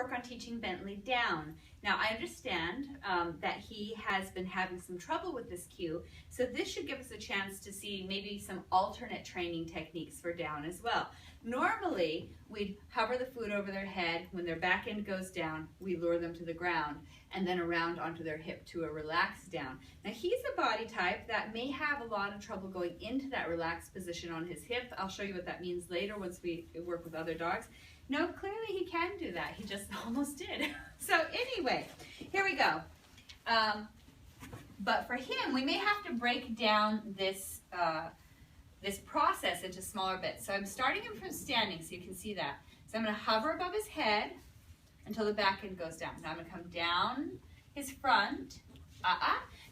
work on teaching Bentley down. Now I understand that he has been having some trouble with this cue, so this should give us a chance to see maybe some alternate training techniques for down as well. Normally, we'd hover the food over their head. When their back end goes down, we lure them to the ground and then around onto their hip to a relaxed down. Now he's a body type that may have a lot of trouble going into that relaxed position on his hip. I'll show you what that means later once we work with other dogs. No, clearly he can do that. He just almost did. So anyway, here we go. But for him, we may have to break down this this process into smaller bits. So I'm starting him from standing so you can see that. So I'm going to hover above his head until the back end goes down. Now I'm going to come down his front.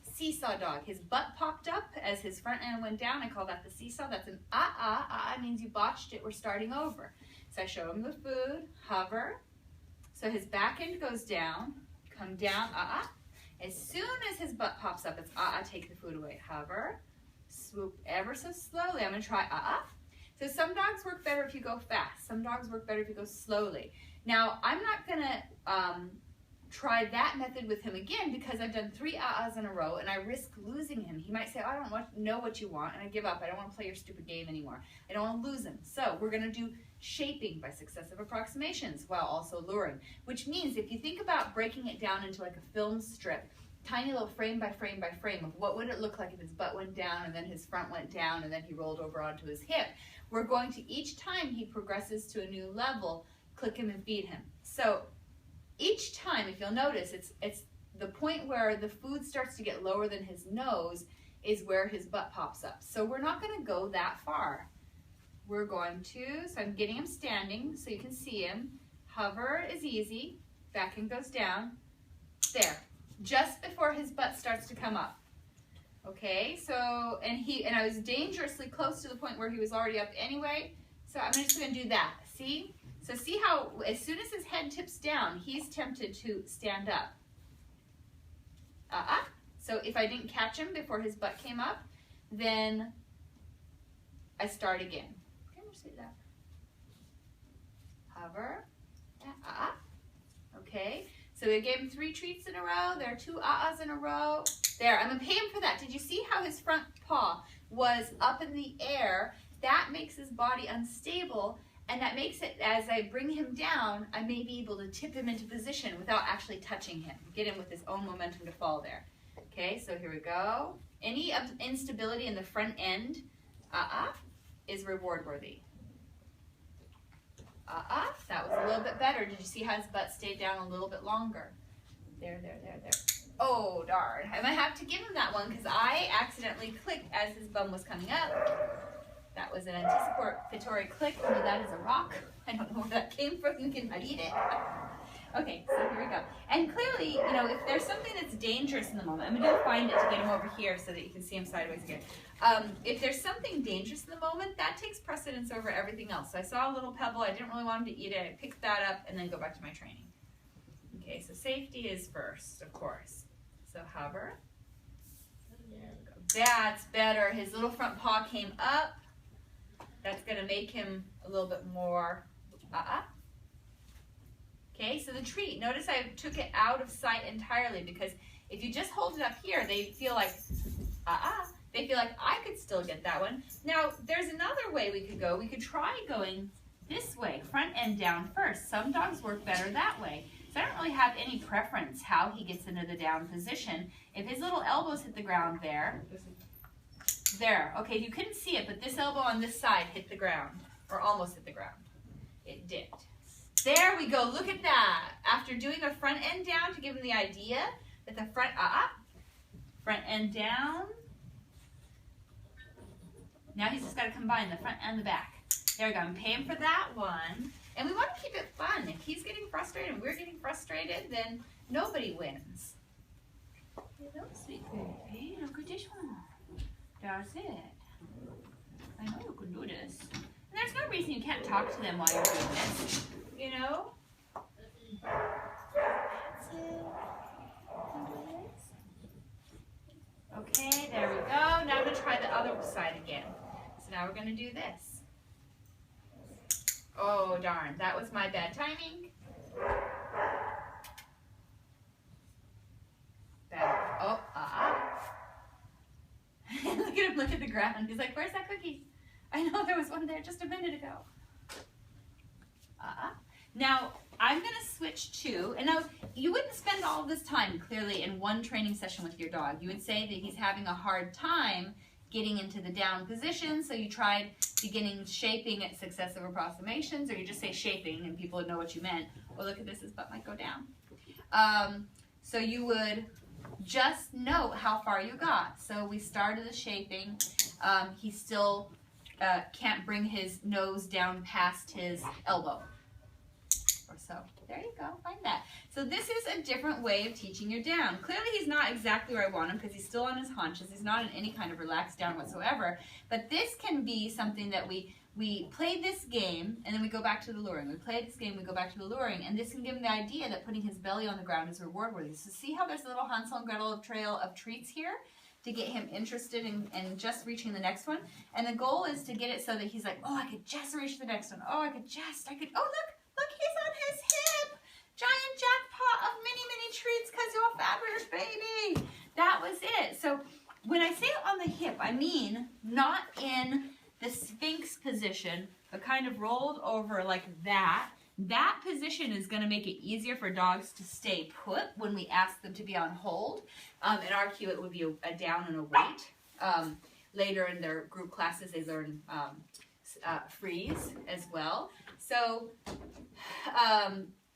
Seesaw dog. His butt popped up as his front end went down. I call that the seesaw. That's an means you botched it. We're starting over. So I show him the food, hover. So his back end goes down, come down, As soon as his butt pops up, it's take the food away. Hover, swoop ever so slowly. I'm going to try So some dogs work better if you go fast. Some dogs work better if you go slowly. Now, I'm not going to try that method with him again because I've done 3 in a row and I risk losing him. He might say, I don't know what you want, and I give up. I don't want to play your stupid game anymore. I don't want to lose him. So we're going to do shaping by successive approximations while also luring, which means if you think about breaking it down into like a film strip, tiny little frame by frame by frame of what would it look like if his butt went down and then his front went down and then he rolled over onto his hip, we're going to, each time he progresses to a new level, click him and feed him. So each time, if you'll notice, it's the point where the food starts to get lower than his nose is where his butt pops up. So we're not going to go that far. We're going to, so I'm getting him standing so you can see him. Hover is easy. Back end goes down. There. Just before his butt starts to come up. Okay, so, and I was dangerously close to the point where he was already up anyway. So I'm just going to do that. See? So see how as soon as his head tips down, he's tempted to stand up. So if I didn't catch him before his butt came up, then I start again. Okay, we'll see that. Hover. Okay. So we gave him 3 treats in a row. There are 2 in a row. There. I'm going to pay him for that. Did you see how his front paw was up in the air? That makes his body unstable. And that makes it, as I bring him down, I may be able to tip him into position without actually touching him. Get him with his own momentum to fall there. Okay, so here we go. Any instability in the front end, is reward worthy. That was a little bit better. Did you see how his butt stayed down a little bit longer? There. Oh, darn. I might have to give him that one because I accidentally clicked as his bum was coming up. That was an anticipatory click. Oh, that is a rock. I don't know where that came from. You can eat it. Okay, so here we go. And clearly, you know, if there's something that's dangerous in the moment, I'm going to find it to get him over here so that you can see him sideways again. If there's something dangerous in the moment, that takes precedence over everything else. So I saw a little pebble. I didn't really want him to eat it. I picked that up and then go back to my training. Okay, so safety is first, of course. So hover. There we go. That's better. His little front paw came up. That's going to make him a little bit more, Okay, so the treat, notice I took it out of sight entirely because if you just hold it up here, they feel like, they feel like I could still get that one. Now, there's another way we could go. We could try going this way, front end down first. Some dogs work better that way. So I don't really have any preference how he gets into the down position. If his little elbows hit the ground there, okay, you couldn't see it, but this elbow on this side hit the ground, or almost hit the ground. It dipped. There we go, look at that. After doing a front end down to give him the idea that the front end down. Now he's just got to combine the front and the back. There we go, I'm paying for that one. And we want to keep it fun. If he's getting frustrated and we're getting frustrated, then nobody wins. Hello, sweet baby, look at this one. That's it. I know you can do this. And there's no reason you can't talk to them while you're doing this. You know? That's it. Okay, there we go. Now I'm going to try the other side again. So now we're going to do this. Oh, darn. That was my bad timing. ground. He's like, where's that cookie? I know there was one there just a minute ago. Now, I'm going to switch to, and now you wouldn't spend all of this time clearly in one training session with your dog. You would say that he's having a hard time getting into the down position, so you tried beginning shaping at successive approximations, or you just say shaping and people would know what you meant. Well, look at this, his butt might go down. So you would just note how far you got. So we started the shaping. He still can't bring his nose down past his elbow. Or so. There you go. Find that. So this is a different way of teaching your down. Clearly he's not exactly where I want him because he's still on his haunches. He's not in any kind of relaxed down whatsoever. But this can be something that we play this game and then we go back to the luring. We play this game, we go back to the luring, and this can give him the idea that putting his belly on the ground is reward worthy. So see how there's a little Hansel and Gretel trail of treats here to get him interested in just reaching the next one. And the goal is to get it so that he's like, oh, I could just reach the next one. Oh, I could, oh, look, he's on his hip. Giant jackpot of many, many treats because you're a fabulous baby. That was it. So when I say on the hip, I mean not in the Sphinx position, but kind of rolled over like that. That position is going to make it easier for dogs to stay put when we ask them to be on hold. In our cue, it would be a down and a wait. Later in their group classes, they learn freeze as well. So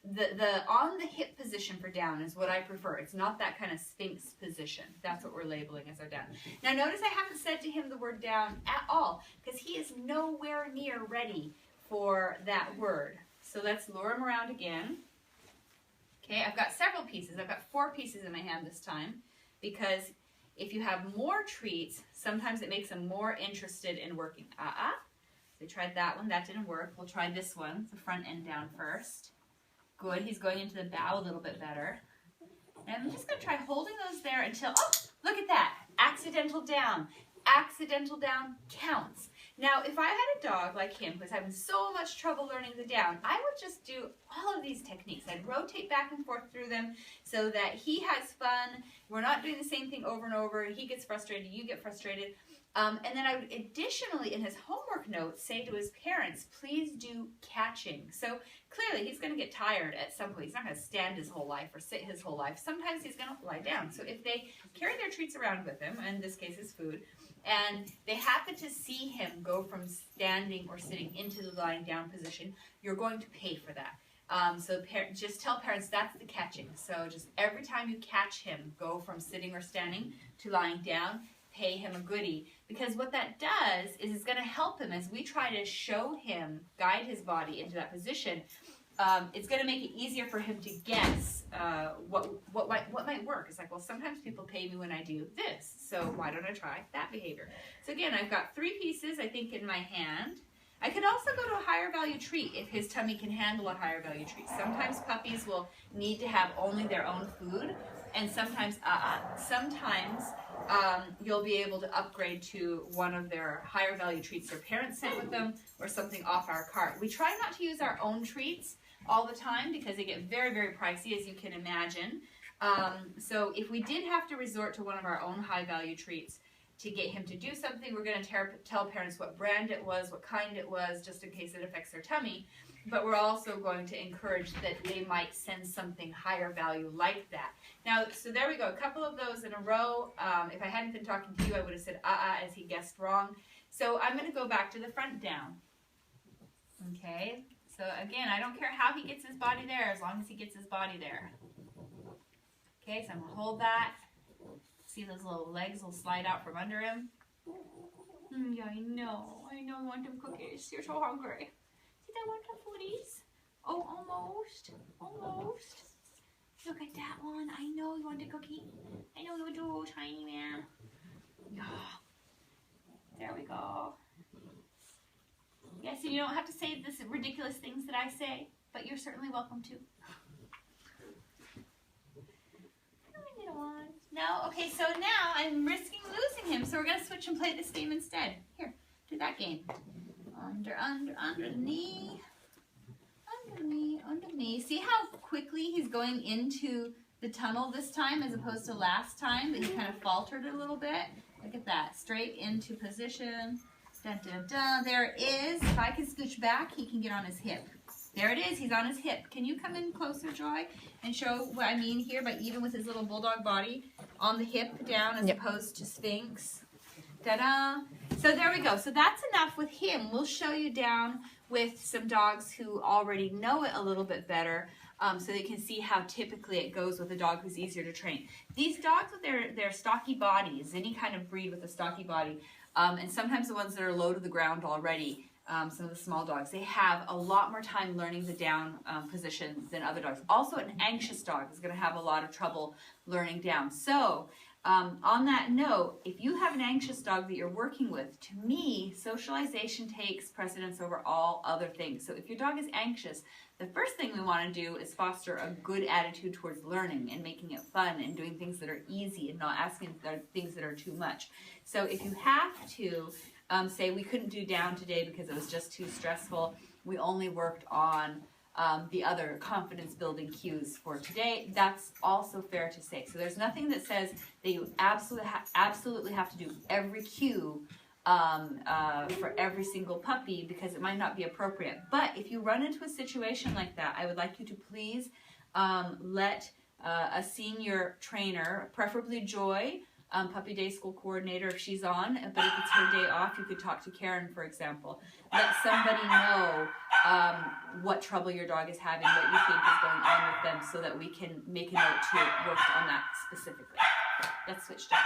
the on the hip position for down is what I prefer. It's not that kind of Sphinx position. That's what we're labeling as our down. Now notice I haven't said to him the word down at all because he is nowhere near ready for that word. So let's lure him around again. Okay, I've got several pieces. I've got 4 pieces in my hand this time because if you have more treats, sometimes it makes them more interested in working. So we tried that one. That didn't work. We'll try this one, the front end down first. Good. He's going into the bow a little bit better. And I'm just going to try holding those there until, oh, look at that. Accidental down. Accidental down counts. Now, if I had a dog like him who was having so much trouble learning the down, I would just do all of these techniques. I'd rotate back and forth through them so that he has fun. We're not doing the same thing over and over. He gets frustrated. You get frustrated. And then I would additionally, in his homework notes, say to his parents, please do catching. So clearly he's going to get tired at some point. He's not going to stand his whole life or sit his whole life. Sometimes he's going to lie down. So if they carry their treats around with him, in this case his food, and they happen to see him go from standing or sitting into the lying down position, you're going to pay for that. So just tell parents that's the catching. So just every time you catch him, go from sitting or standing to lying down, pay him a goodie. Because what that does is it's going to help him as we try to show him, guide his body into that position. It's going to make it easier for him to guess what might work. It's like, well, sometimes people pay me when I do this, so why don't I try that behavior? So again, I've got 3 pieces, I think, in my hand. I could also go to a higher value treat if his tummy can handle a higher value treat. Sometimes puppies will need to have only their own food, and sometimes you'll be able to upgrade to one of their higher value treats their parents sent with them or something off our cart. We try not to use our own treats all the time because they get very, very pricey, as you can imagine. So if we did have to resort to one of our own high value treats to get him to do something, we're going to tell parents what brand it was, what kind it was, just in case it affects their tummy. But we're also going to encourage that they might send something higher value like that. Now, so there we go, a couple of those in a row. If I hadn't been talking to you, I would have said as he guessed wrong. So I'm going to go back to the front down. Okay, so again, I don't care how he gets his body there, as long as he gets his body there. Okay, so I'm going to hold that. See those little legs will slide out from under him? Yeah, I know I want them cookies. You're so hungry. See that one, some foodies? Oh, almost. Look at that one. I know you want a cookie. I know you do, tiny man. Yeah. There we go. Yeah, so you don't have to say the ridiculous things that I say, but you're certainly welcome to. No? Okay, so now I'm risking losing him, so we're going to switch and play this game instead. Here, do that game. Under the knee. Under the knee. See how quickly he's going into the tunnel this time as opposed to last time that he kind of faltered a little bit? Look at that. Straight into position. Dun, dun, dun. There it is. If I can scooch back, he can get on his hip. There it is. He's on his hip. Can you come in closer, Joy, and show what I mean here? But even with his little bulldog body on the hip down as opposed to Sphinx. Ta-da! So there we go. So that's enough with him. We'll show you down with some dogs who already know it a little bit better, so they can see how typically it goes with a dog who's easier to train. These dogs with their stocky bodies, any kind of breed with a stocky body, and sometimes the ones that are low to the ground already, some of the small dogs, they have a lot more time learning the down position than other dogs. Also, an anxious dog is going to have a lot of trouble learning down. So, on that note, if you have an anxious dog that you're working with, to me, socialization takes precedence over all other things. So if your dog is anxious, the first thing we want to do is foster a good attitude towards learning and making it fun and doing things that are easy and not asking things that are too much. So if you have to say we couldn't do down today because it was just too stressful, we only worked on the other confidence building cues for today, that's also fair to say. So there's nothing that says that you absolutely have to do every cue for every single puppy, because it might not be appropriate. But if you run into a situation like that, I would like you to please let a senior trainer, preferably Joy, Puppy Day School Coordinator if she's on, but if it's her day off, you could talk to Karen, for example. Let somebody know what trouble your dog is having, what you think is going on with them, so that we can make a note to work on that specifically. Let's switch dogs.